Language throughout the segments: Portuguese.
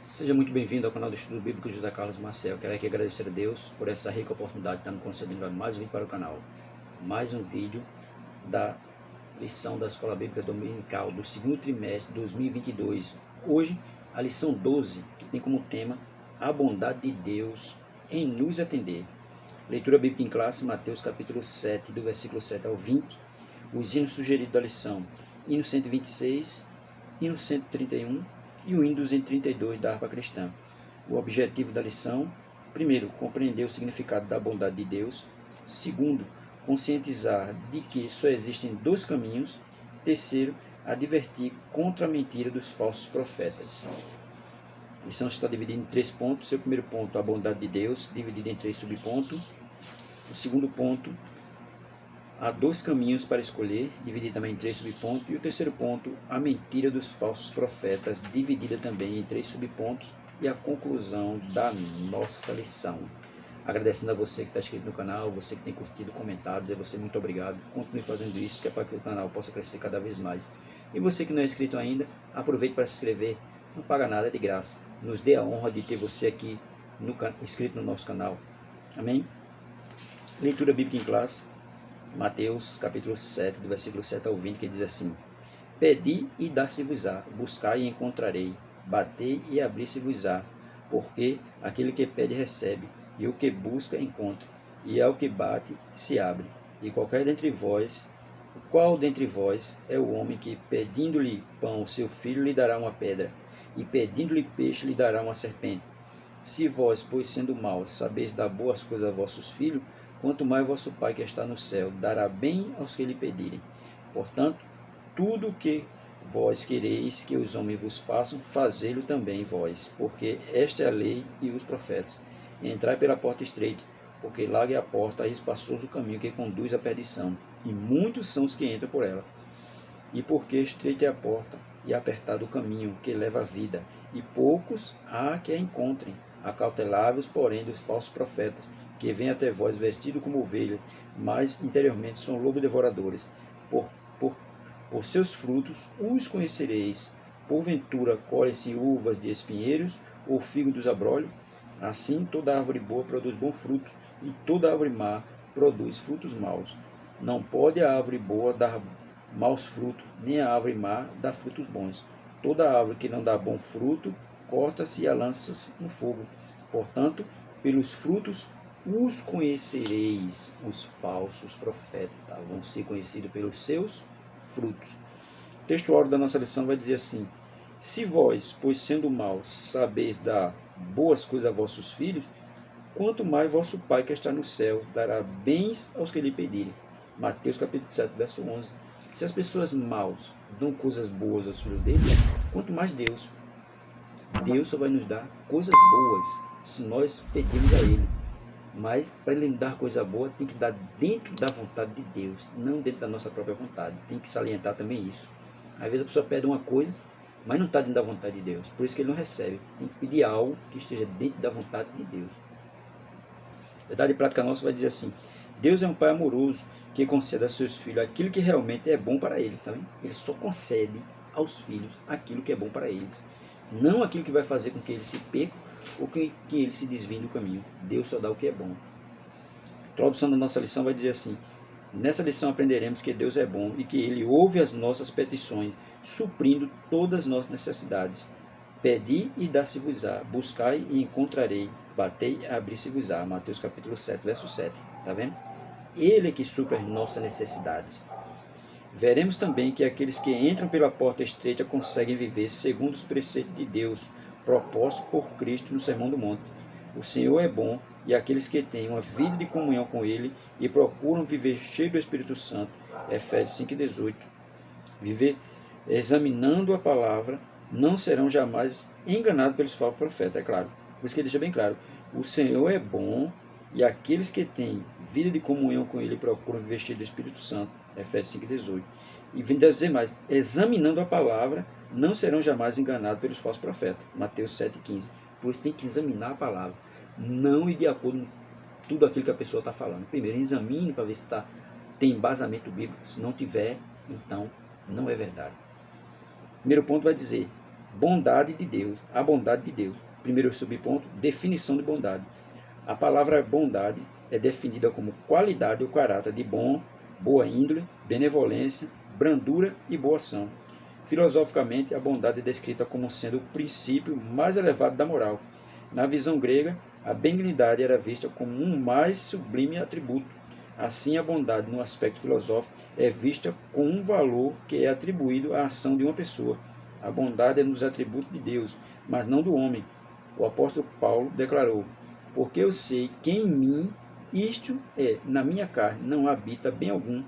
Seja muito bem-vindo ao canal do Estudo Bíblico José Carlos Maciel. Quero aqui agradecer a Deus por essa rica oportunidade de estar me concedendo mais um vídeo para o canal. Mais um vídeo da lição da Escola Bíblica Dominical do segundo trimestre de 2022. Hoje, a lição 12, que tem como tema a bondade de Deus em nos atender. Leitura bíblica em classe, Mateus capítulo 7, do versículo 7 ao 20. Os hinos sugeridos da lição: hino 126, hino 131 e o hino 232 da harpa cristã. O objetivo da lição: primeiro, compreender o significado da bondade de Deus. Segundo, conscientizar de que só existem dois caminhos. Terceiro, advertir contra a mentira dos falsos profetas. A lição está dividida em 3 pontos. Seu primeiro ponto, a bondade de Deus, dividida em 3 subpontos. O segundo ponto, há 2 caminhos para escolher, dividido também em 3 subpontos. E o terceiro ponto, a mentira dos falsos profetas, dividida também em 3 subpontos. E a conclusão da nossa lição. Agradecendo a você que está inscrito no canal, você que tem curtido, comentado, dizer a você muito obrigado. Continue fazendo isso, que é para que o canal possa crescer cada vez mais. E você que não é inscrito ainda, aproveite para se inscrever. Não paga nada, é de graça. Nos dê a honra de ter você aqui inscrito no nosso canal. Amém? Leitura bíblica em classe. Mateus capítulo 7, do versículo 7 ao 20, que diz assim: Pedi e dar-se-vos-á, buscai e encontrarei, batei e abrir-se-vos-á, porque aquele que pede recebe, e o que busca encontra, e ao que bate se abre. E qual dentre vós é o homem que, pedindo-lhe pão ao seu filho, lhe dará uma pedra, e pedindo-lhe peixe, lhe dará uma serpente? Se vós, pois sendo maus, sabeis dar boas coisas a vossos filhos, quanto mais vosso Pai que está no céu dará bem aos que lhe pedirem. Portanto, tudo o que vós quereis que os homens vos façam, fazê-lo também vós, porque esta é a lei e os profetas. Entrai pela porta estreita, porque larga é a porta e espaçoso o caminho que conduz à perdição, e muitos são os que entram por ela. E porque estreita é a porta e apertado o caminho que leva à vida, e poucos há que a encontrem. Acautelai-vos, porém, dos falsos profetas, que vêm até vós vestidos como ovelhas, mas interiormente são lobos devoradores. Por seus frutos os conhecereis. Porventura colhem-se uvas de espinheiros, ou figo dos abrolhos? Assim toda árvore boa produz bom fruto, e toda árvore má produz frutos maus. Não pode a árvore boa dar maus frutos, nem a árvore má dar frutos bons. Toda árvore que não dá bom fruto, corta-se e lança-se no fogo. Portanto, pelos frutos os conhecereis. Os falsos profetas vão ser conhecidos pelos seus frutos. O texto áureo da nossa lição vai dizer assim: se vós, pois sendo maus, sabeis dar boas coisas a vossos filhos, quanto mais vosso Pai que está no céu dará bens aos que lhe pedirem. Mateus capítulo 7, verso 11. Se as pessoas maus dão coisas boas aos filhos dele, quanto mais Deus. Deus só vai nos dar coisas boas se nós pedirmos a Ele. Mas para Ele nos dar coisa boa, tem que dar dentro da vontade de Deus, não dentro da nossa própria vontade. Tem que salientar também isso. Às vezes a pessoa pede uma coisa, mas não está dentro da vontade de Deus. Por isso que ele não recebe. Tem que pedir algo que esteja dentro da vontade de Deus. A verdade prática nossa vai dizer assim: Deus é um Pai amoroso que concede a seus filhos aquilo que realmente é bom para eles. Sabe? Ele só concede aos filhos aquilo que é bom para eles. Não aquilo que vai fazer com que eles se percam ou que eles se desviem do caminho. Deus só dá o que é bom. A introdução da nossa lição vai dizer assim: nessa lição aprenderemos que Deus é bom e que Ele ouve as nossas petições, suprindo todas as nossas necessidades. Pedi e dar-se-vos-á, buscai e encontrarei, batei e abrir-se-vos-á. Mateus capítulo 7, verso 7. Está vendo? Ele é que supre as nossas necessidades. Veremos também que aqueles que entram pela porta estreita conseguem viver segundo os preceitos de Deus, propostos por Cristo no Sermão do Monte. O Senhor é bom, e aqueles que têm uma vida de comunhão com Ele e procuram viver cheio do Espírito Santo, Efésios 5,18. Viver examinando a palavra, não serão jamais enganados pelos falsos profetas, é claro. Por isso que ele deixa bem claro: o Senhor é bom, e aqueles que têm vida de comunhão com Ele procuram viver cheio do Espírito Santo, Efésios 5,18. E vem dizer mais: examinando a palavra, não serão jamais enganados pelos falsos profetas, Mateus 7,15. Pois tem que examinar a palavra, não ir de acordo com tudo aquilo que a pessoa está falando. Primeiro, examine para ver se tem embasamento bíblico. Se não tiver, então não é verdade. Primeiro ponto vai dizer: bondade de Deus, a bondade de Deus. Primeiro subponto, definição de bondade. A palavra bondade é definida como qualidade ou caráter de bom, boa índole, benevolência, brandura e boa ação. Filosoficamente, a bondade é descrita como sendo o princípio mais elevado da moral. Na visão grega, a benignidade era vista como um mais sublime atributo. Assim, a bondade, no aspecto filosófico, é vista com um valor que é atribuído à ação de uma pessoa. A bondade é nos atributos de Deus, mas não do homem. O apóstolo Paulo declarou: porque eu sei que em mim, isto é, na minha carne, não habita bem algum,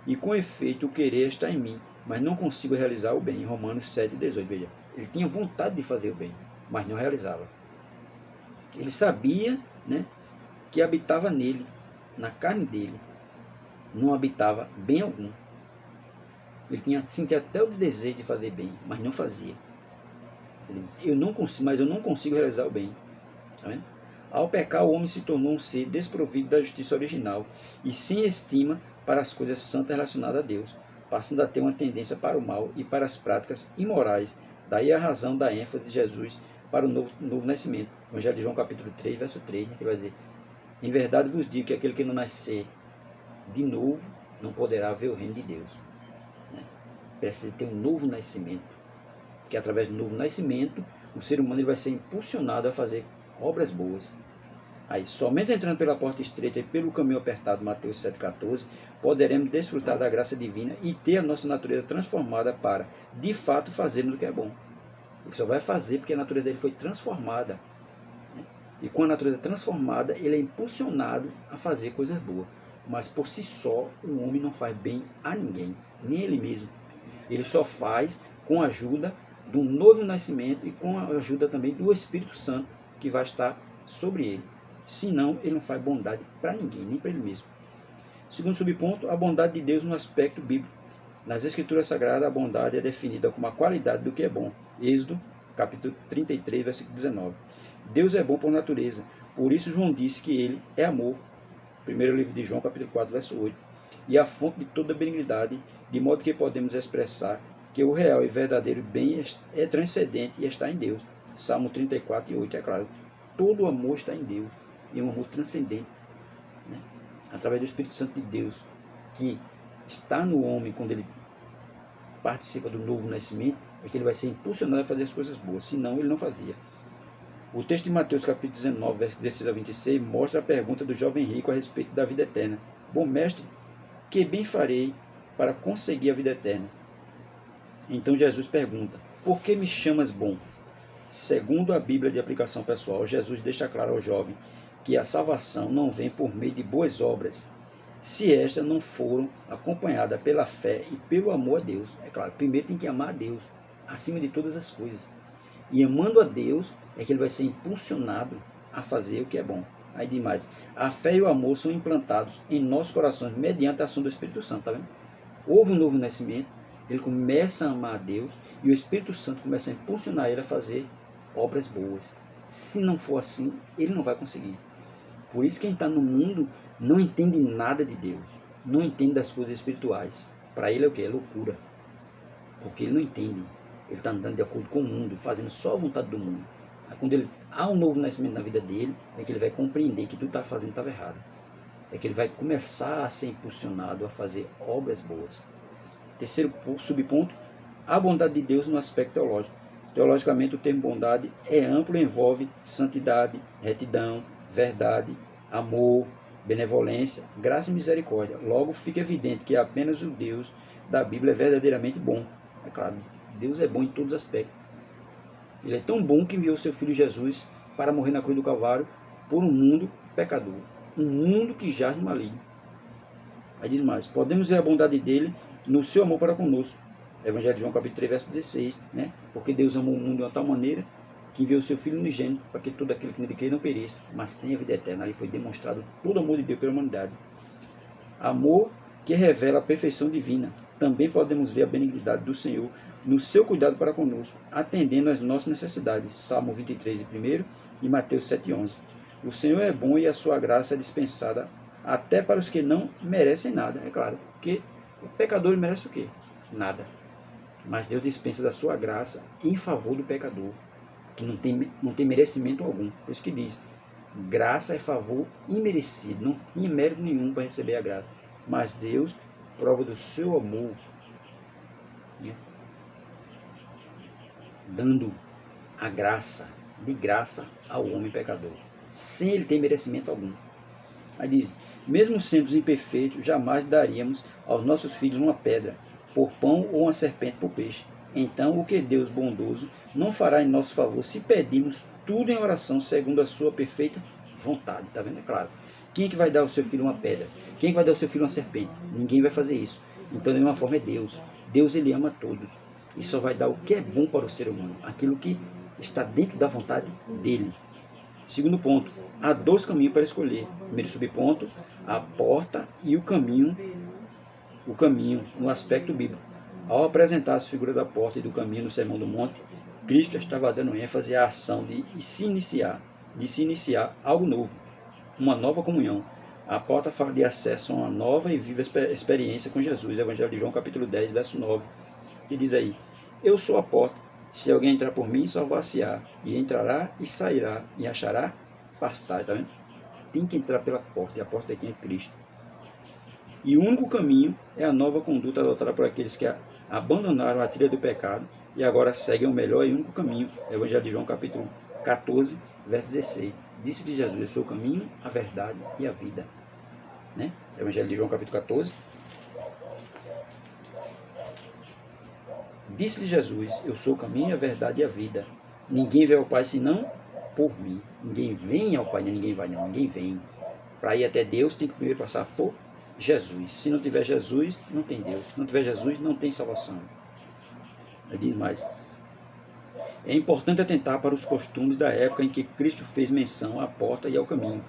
e com efeito o querer está em mim, mas não consigo realizar o bem. Romanos 7,18. Veja, ele tinha vontade de fazer o bem, mas não realizava. Ele sabia, né, que habitava nele, na carne dele, não habitava bem algum. Ele sentia até o desejo de fazer bem, mas não fazia. Ele disse, eu não consigo realizar o bem. Tá vendo? Ao pecar, o homem se tornou um ser desprovido da justiça original e sem estima para as coisas santas relacionadas a Deus, passando a ter uma tendência para o mal e para as práticas imorais. Daí a razão da ênfase de Jesus para o novo nascimento. Evangelho de João capítulo 3, verso 3, né, que vai dizer: em verdade vos digo que aquele que não nascer de novo não poderá ver o reino de Deus. Né? Precisa ter um novo nascimento, que através do novo nascimento o ser humano ele vai ser impulsionado a fazer obras boas. Aí, somente entrando pela porta estreita e pelo caminho apertado, Mateus 7,14, poderemos desfrutar da graça divina e ter a nossa natureza transformada para, de fato, fazermos o que é bom. Ele só vai fazer porque a natureza dele foi transformada. Né? E com a natureza transformada, ele é impulsionado a fazer coisas boas. Mas por si só, o homem não faz bem a ninguém, nem ele mesmo. Ele só faz com a ajuda do novo nascimento e com a ajuda também do Espírito Santo, que vai estar sobre ele. Senão, ele não faz bondade para ninguém, nem para ele mesmo. Segundo subponto, a bondade de Deus no aspecto bíblico. Nas Escrituras Sagradas, a bondade é definida como a qualidade do que é bom. Êxodo, capítulo 33, versículo 19. Deus é bom por natureza. Por isso, João disse que ele é amor. Primeiro livro de João, capítulo 4, verso 8. E a fonte de toda benignidade, de modo que podemos expressar que o real e verdadeiro bem é transcendente e está em Deus. Salmo 34 e 8, é claro. Todo o amor está em Deus. E um amor transcendente, né? Através do Espírito Santo de Deus, que está no homem quando ele participa do novo nascimento, é que ele vai ser impulsionado a fazer as coisas boas, senão ele não fazia. O texto de Mateus capítulo 19, versos 16 a 26, mostra a pergunta do jovem rico a respeito da vida eterna. Bom mestre, que bem farei para conseguir a vida eterna? Então Jesus pergunta, por que me chamas bom? Segundo a Bíblia de aplicação pessoal, Jesus deixa claro ao jovem que a salvação não vem por meio de boas obras, se estas não foram acompanhadas pela fé e pelo amor a Deus. É claro, primeiro tem que amar a Deus, acima de todas as coisas. E amando a Deus, é que ele vai ser impulsionado a fazer o que é bom. Aí demais, a fé e o amor são implantados em nossos corações mediante a ação do Espírito Santo, tá vendo? Houve um novo nascimento, ele começa a amar a Deus e o Espírito Santo começa a impulsionar ele a fazer obras boas. Se não for assim, ele não vai conseguir. Por isso quem está no mundo não entende nada de Deus, não entende das coisas espirituais. Para ele é o que? É loucura. Porque ele não entende. Ele está andando de acordo com o mundo, fazendo só a vontade do mundo. Aí, quando há um novo nascimento na vida dele, é que ele vai compreender que tudo está fazendo estava errado. É que ele vai começar a ser impulsionado a fazer obras boas. Terceiro subponto, a bondade de Deus no aspecto teológico. Teologicamente, o termo bondade é amplo e envolve santidade, retidão, verdade, amor, benevolência, graça e misericórdia. Logo, fica evidente que apenas o Deus da Bíblia é verdadeiramente bom. É claro, Deus é bom em todos os aspectos. Ele é tão bom que enviou seu Filho Jesus para morrer na cruz do Calvário por um mundo pecador. Um mundo que jaz no maligno. Aí diz mais, podemos ver a bondade dele no seu amor para conosco. Evangelho de João capítulo 3, verso 16. Né? Porque Deus amou o mundo de uma tal maneira que enviou o seu Filho unigênito para que todo aquele que nele crê não pereça, mas tenha vida eterna. Ali foi demonstrado todo o amor de Deus pela humanidade. Amor que revela a perfeição divina. Também podemos ver a benignidade do Senhor no seu cuidado para conosco, atendendo às nossas necessidades. Salmo 23, 1 e Mateus 7,11. O Senhor é bom e a sua graça é dispensada até para os que não merecem nada. É claro, porque o pecador merece o quê? Nada. mas Deus dispensa da sua graça em favor do pecador, que não tem merecimento algum. Por isso que diz, graça é favor imerecido, não tinha mérito nenhum para receber a graça. Mas Deus, prova do seu amor, né, dando a graça, de graça ao homem pecador, sem ele ter merecimento algum. Aí diz, mesmo sendo imperfeitos, jamais daríamos aos nossos filhos uma pedra por pão ou uma serpente por peixe. Então, o que Deus bondoso não fará em nosso favor se pedimos tudo em oração segundo a sua perfeita vontade? Está vendo? É claro. Quem é que vai dar ao seu filho uma pedra? Quem é que vai dar ao seu filho uma serpente? Ninguém vai fazer isso. Então, de uma forma, é Deus. Deus, ele ama todos. E só vai dar o que é bom para o ser humano. Aquilo que está dentro da vontade dele. Segundo ponto, há 2 caminhos para escolher. Primeiro subponto, a porta e o caminho no aspecto bíblico. Ao apresentar as figuras da porta e do caminho no Sermão do Monte, Cristo estava dando ênfase à ação de se iniciar algo novo, uma nova comunhão. A porta fala de acesso a uma nova e viva experiência com Jesus. Evangelho de João, capítulo 10, verso 9, que diz aí, eu sou a porta, se alguém entrar por mim, salvar-se-á, e entrará e sairá, e achará pastagem. Tá vendo? Tem que entrar pela porta, e a porta aqui é Cristo. E o único caminho é a nova conduta adotada por aqueles que abandonaram a trilha do pecado e agora seguem o melhor e único caminho. Evangelho de João, capítulo 14, verso 16. Disse-lhe Jesus, eu sou o caminho, a verdade e a vida. Né? Evangelho de João, capítulo 14. Disse-lhe Jesus, eu sou o caminho, a verdade e a vida. Ninguém vê ao Pai senão por mim. Ninguém vem ao Pai, ninguém vai não, ninguém vem. Para ir até Deus tem que primeiro passar por Jesus. Se não tiver Jesus, não tem Deus. Se não tiver Jesus, não tem salvação. Ele diz mais. É importante atentar para os costumes da época em que Cristo fez menção à porta e ao caminho.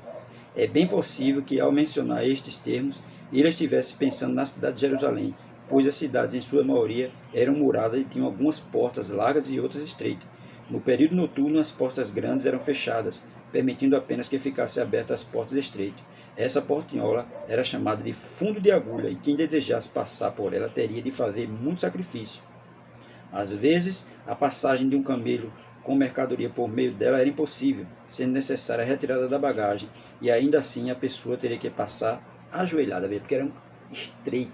É bem possível que, ao mencionar estes termos, ele estivesse pensando na cidade de Jerusalém, pois as cidades, em sua maioria, eram muradas e tinham algumas portas largas e outras estreitas. No período noturno, as portas grandes eram fechadas, permitindo apenas que ficassem abertas as portas estreitas. Essa portinhola era chamada de fundo de agulha, e quem desejasse passar por ela teria de fazer muito sacrifício. Às vezes, a passagem de um camelo com mercadoria por meio dela era impossível, sendo necessária a retirada da bagagem, e ainda assim a pessoa teria que passar ajoelhada, porque era estreito.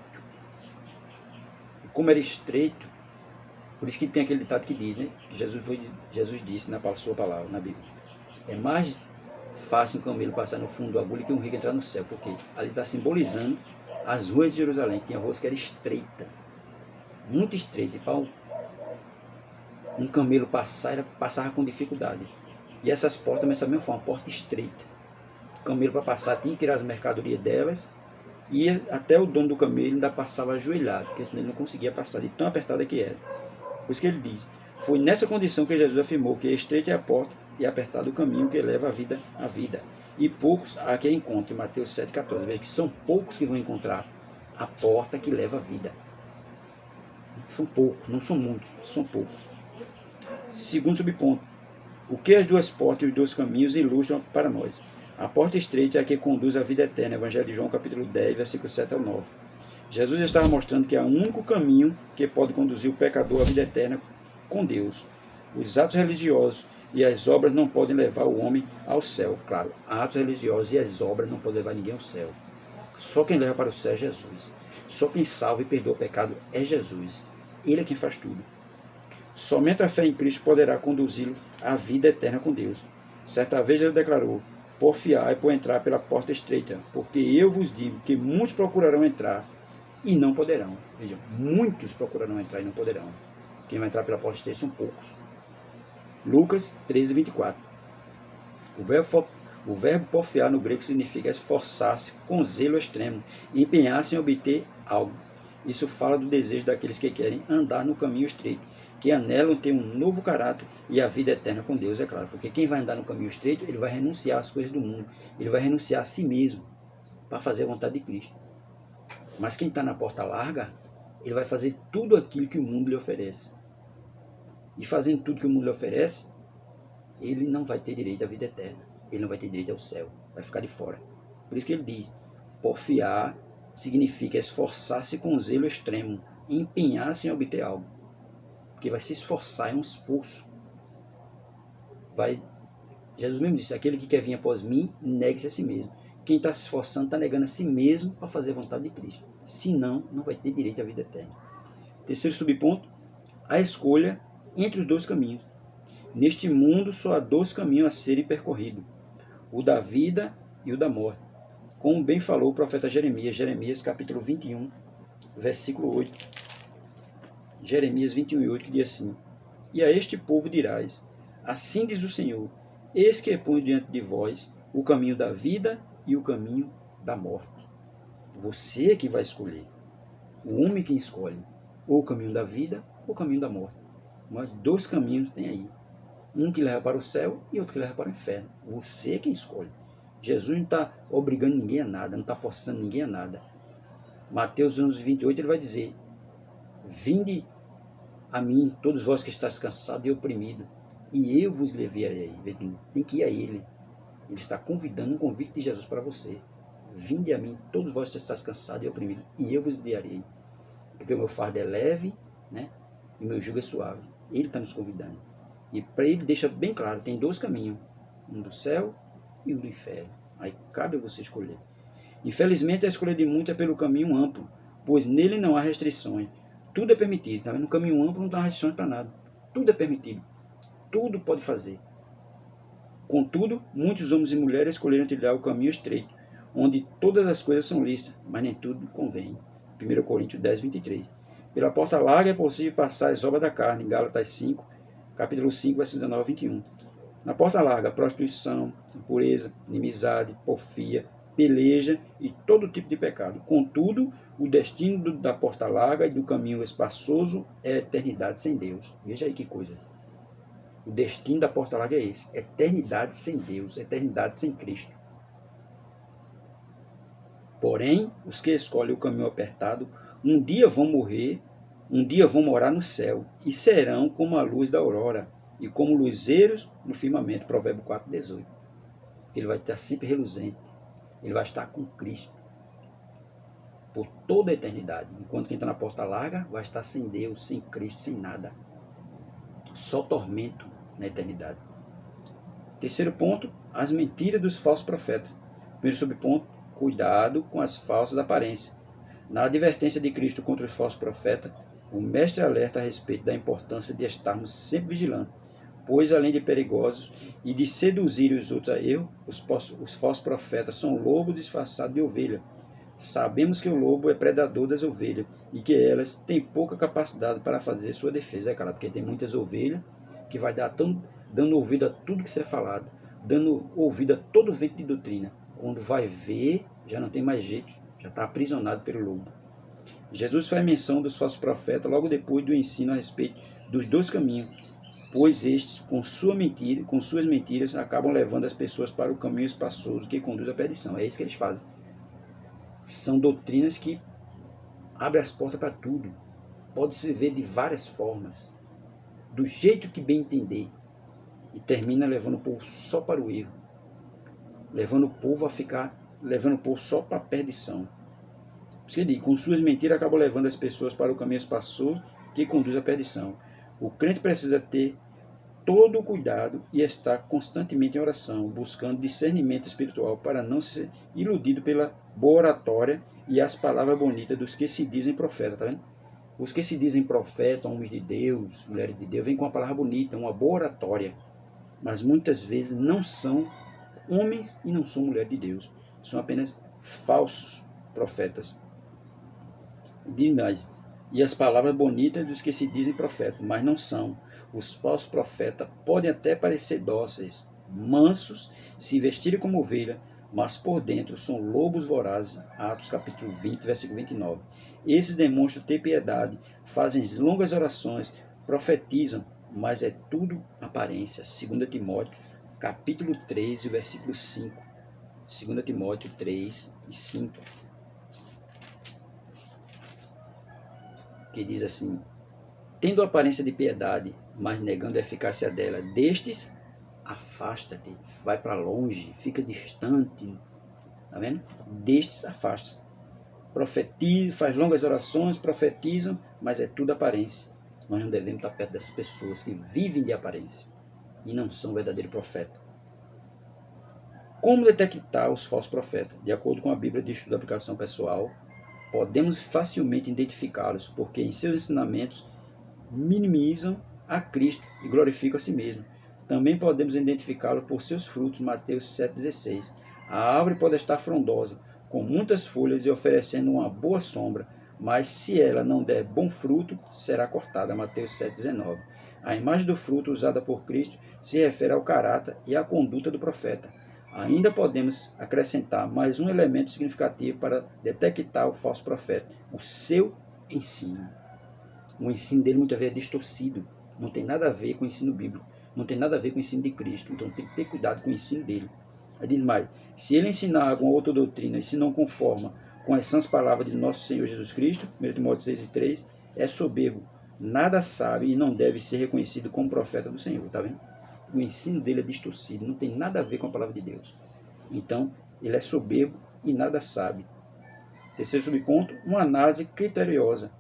E como era estreito, por isso que tem aquele ditado que diz, né? Que Jesus disse na sua palavra, na Bíblia. É mais fácil um camelo passar no fundo da agulha que um rico entrar no céu, porque ali está simbolizando as ruas de Jerusalém, que tinha ruas que era estreita, muito estreita, e para um camelo passava com dificuldade. E essas portas, mas também foi uma porta estreita. O camelo, para passar, tinha que tirar as mercadorias delas, e até o dono do camelo ainda passava ajoelhado, porque senão ele não conseguia passar, de tão apertada que era. Por isso que ele diz, foi nessa condição que Jesus afirmou que estreita é a porta e apertado o caminho que leva a vida à vida. E poucos há que encontrem, Mateus 7,14. Veja que são poucos que vão encontrar a porta que leva à vida. São poucos, não são muitos, são poucos. Segundo subponto, o que as 2 portas e os 2 caminhos ilustram para nós? A porta estreita é a que conduz à vida eterna, Evangelho de João, capítulo 10, versículo 7 ao 9. Jesus estava mostrando que há um único caminho que pode conduzir o pecador à vida eterna com Deus. Os atos religiosos e as obras não podem levar o homem ao céu. Claro, atos religiosos e as obras não podem levar ninguém ao céu. Só quem leva para o céu é Jesus. Só quem salva e perdoa o pecado é Jesus. Ele é quem faz tudo. Somente a fé em Cristo poderá conduzi-lo à vida eterna com Deus. Certa vez ele declarou, porfiai por entrar pela porta estreita, porque eu vos digo que muitos procurarão entrar e não poderão. Vejam, muitos procurarão entrar e não poderão. Quem vai entrar pela porta estreita são poucos. Lucas 13, 24. O verbo porfiar no grego significa esforçar-se com zelo extremo, empenhar-se em obter algo. Isso fala do desejo daqueles que querem andar no caminho estreito, que anelam ter um novo caráter e a vida eterna com Deus, é claro. Porque quem vai andar no caminho estreito, ele vai renunciar às coisas do mundo, ele vai renunciar a si mesmo para fazer a vontade de Cristo. Mas quem está na porta larga, ele vai fazer tudo aquilo que o mundo lhe oferece. E fazendo tudo que o mundo lhe oferece, ele não vai ter direito à vida eterna. Ele não vai ter direito ao céu. Vai ficar de fora. Por isso que ele diz, porfiar significa esforçar-se com zelo extremo, empenhar-se em obter algo. porque vai se esforçar, é um esforço. Jesus mesmo disse, aquele que quer vir após mim, negue-se a si mesmo. Quem está se esforçando está negando a si mesmo para fazer a vontade de Cristo. Senão, não vai ter direito à vida eterna. Terceiro subponto, a escolha entre os dois caminhos. Neste mundo só há dois caminhos a serem percorridos, o da vida e o da morte. Como bem falou o profeta Jeremias capítulo 21, versículo 8. Jeremias 21, 8, que diz assim, e a este povo dirás, assim diz o Senhor, eis que põe diante de vós o caminho da vida e o caminho da morte. Você é que vai escolher. O homem que escolhe ou o caminho da vida ou o caminho da morte. Mas dois caminhos tem aí. Um que leva para o céu e outro que leva para o inferno. Você é quem escolhe. Jesus não está obrigando ninguém a nada, não está forçando ninguém a nada. Mateus 11, 28, ele vai dizer, vinde a mim, todos vós que estáis cansados e oprimidos, e eu vos levarei. Tem que ir a ele. Ele está convidando um convite de Jesus para você. Vinde a mim, todos vós que estáis cansados e oprimidos, e eu vos guiarei. Porque o meu fardo é leve, né? E o meu jugo é suave. Ele está nos convidando. E para ele deixa bem claro, tem dois caminhos. Um do céu e um do inferno. Aí cabe a você escolher. Infelizmente a escolha de muitos é pelo caminho amplo, pois nele não há restrições. Tudo é permitido. Tá? No caminho amplo não dá restrições para nada. Tudo é permitido. Tudo pode fazer. Contudo, muitos homens e mulheres escolheram trilhar o caminho estreito, onde todas as coisas são lícitas, mas nem tudo convém. 1 Coríntios 10, 23. Pela porta larga é possível passar as obras da carne, Gálatas 5, capítulo 5, versículos 19 a 21. Na porta larga, prostituição, impureza, inimizade, porfia, peleja e todo tipo de pecado. Contudo, o destino da porta larga e do caminho espaçoso é a eternidade sem Deus. Veja aí que coisa. O destino da porta larga é esse. Eternidade sem Deus, eternidade sem Cristo. Porém, os que escolhem o caminho apertado, um dia vão morrer, um dia vão morar no céu, e serão como a luz da aurora, e como luzeiros no firmamento. Provérbio 4, 18. Ele vai estar sempre reluzente. Ele vai estar com Cristo por toda a eternidade. Enquanto quem está na porta larga vai estar sem Deus, sem Cristo, sem nada. Só tormento na eternidade. Terceiro ponto, as mentiras dos falsos profetas. Primeiro subponto, cuidado com as falsas aparências. Na advertência de Cristo contra os falsos profetas, o mestre alerta a respeito da importância de estarmos sempre vigilantes, pois além de perigosos e de seduzir os outros a erro, os falsos profetas são lobos disfarçados de ovelha. Sabemos que o lobo é predador das ovelhas e que elas têm pouca capacidade para fazer sua defesa. É claro, porque tem muitas ovelhas que vai dando ouvido a tudo que é falado, dando ouvido a todo vento de doutrina. Quando vai ver, já não tem mais jeito, já está aprisionado pelo lobo. Jesus faz menção dos falsos profetas logo depois do ensino a respeito dos dois caminhos, pois estes, com suas mentiras, acabam levando as pessoas para o caminho espaçoso que conduz à perdição. É isso que eles fazem. São doutrinas que abrem as portas para tudo. Pode se viver de várias formas, do jeito que bem entender, e termina levando o povo só para o erro, levando o povo só para a perdição. Com suas mentiras acabam levando as pessoas para o caminho espaçoso que conduz à perdição. O crente precisa ter todo o cuidado e estar constantemente em oração, buscando discernimento espiritual para não ser iludido pela boa oratória e as palavras bonitas dos que se dizem profetas, tá vendo? Os que se dizem profetas, homens de Deus, mulheres de Deus, vêm com uma palavra bonita, uma boa oratória, mas muitas vezes não são homens e não são mulheres de Deus, são apenas falsos profetas. Diz mais, e as palavras bonitas dos que se dizem profetas, mas não são. Os falsos profetas podem até parecer dóceis, mansos, se vestirem como ovelha, mas por dentro são lobos vorazes. Atos capítulo 20, versículo 29. Esses demonstram ter piedade, fazem longas orações, profetizam, mas é tudo aparência. 2 Timóteo capítulo 3, versículo 5. 2 Timóteo 3 e 5. Que diz assim, tendo aparência de piedade, mas negando a eficácia dela, destes, afasta-te, vai para longe, fica distante, tá vendo? Destes, afasta. Profetiza, faz longas orações, profetizam, mas é tudo aparência. Nós não devemos estar perto dessas pessoas que vivem de aparência e não são verdadeiros profetas. Como detectar os falsos profetas? De acordo com a Bíblia de Estudo de Aplicação Pessoal, podemos facilmente identificá-los, porque em seus ensinamentos minimizam a Cristo e glorificam a si mesmo. Também podemos identificá-lo por seus frutos, Mateus 7,16. A árvore pode estar frondosa, com muitas folhas e oferecendo uma boa sombra, mas se ela não der bom fruto, será cortada, Mateus 7,19. A imagem do fruto usada por Cristo se refere ao caráter e à conduta do profeta. Ainda podemos acrescentar mais um elemento significativo para detectar o falso profeta: o seu ensino. O ensino dele muitas vezes é distorcido, não tem nada a ver com o ensino bíblico, não tem nada a ver com o ensino de Cristo, então tem que ter cuidado com o ensino dele. Aí diz mais: se ele ensinar alguma outra doutrina e se não conforma com as sãs palavras de nosso Senhor Jesus Cristo, 1 Timóteo 6,3, é soberbo, nada sabe e não deve ser reconhecido como profeta do Senhor, tá vendo? O ensino dele é distorcido, não tem nada a ver com a palavra de Deus. Então, ele é soberbo e nada sabe. Terceiro subponto, uma análise criteriosa.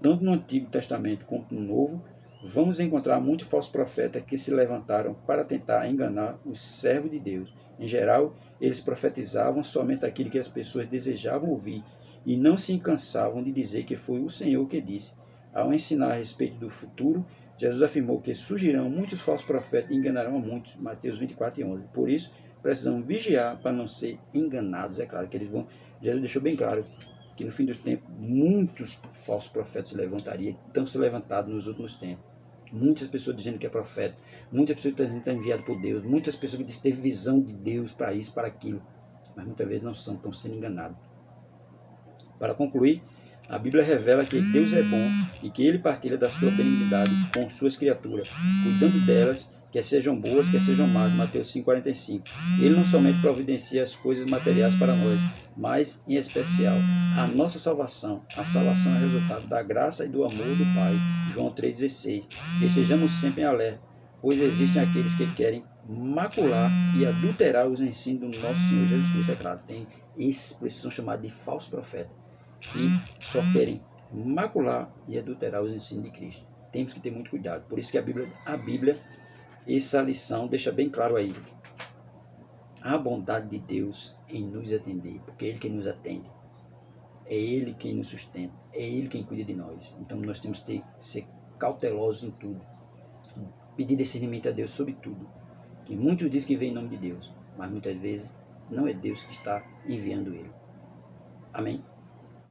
Tanto no Antigo Testamento quanto no Novo, vamos encontrar muitos falsos profetas que se levantaram para tentar enganar os servos de Deus. Em geral, eles profetizavam somente aquilo que as pessoas desejavam ouvir e não se cansavam de dizer que foi o Senhor que disse. Ao ensinar a respeito do futuro, Jesus afirmou que surgirão muitos falsos profetas e enganarão a muitos. Mateus 24:11. Por isso, precisamos vigiar para não ser enganados. É claro que eles vão. Jesus deixou bem claro que no fim do tempo muitos falsos profetas se levantariam, estão se levantando nos últimos tempos. Muitas pessoas dizendo que é profeta, muitas pessoas dizendo que está enviado por Deus, muitas pessoas que dizem que teve visão de Deus para isso, para aquilo, mas muitas vezes não são, estão sendo enganados. Para concluir, a Bíblia revela que Deus é bom e que Ele partilha da sua benignidade com suas criaturas, cuidando delas, quer sejam boas, quer sejam más. Mateus 5,45. Ele não somente providencia as coisas materiais para nós, mas, em especial, a nossa salvação. A salvação é resultado da graça e do amor do Pai. João 3,16. Estejamos sempre em alerta, pois existem aqueles que querem macular e adulterar os ensinos do nosso Senhor Jesus Cristo. É claro, tem esses que são chamados de falsos profetas, que só querem macular e adulterar os ensinos de Cristo. Temos que ter muito cuidado. Por isso que a Bíblia, essa lição deixa bem claro aí a bondade de Deus em nos atender, porque é Ele quem nos atende, é Ele quem nos sustenta, é Ele quem cuida de nós. Então nós temos que ser cautelosos em tudo, pedir discernimento a Deus sobre tudo, que muitos dizem que vem em nome de Deus, mas muitas vezes não é Deus que está enviando ele. Amém?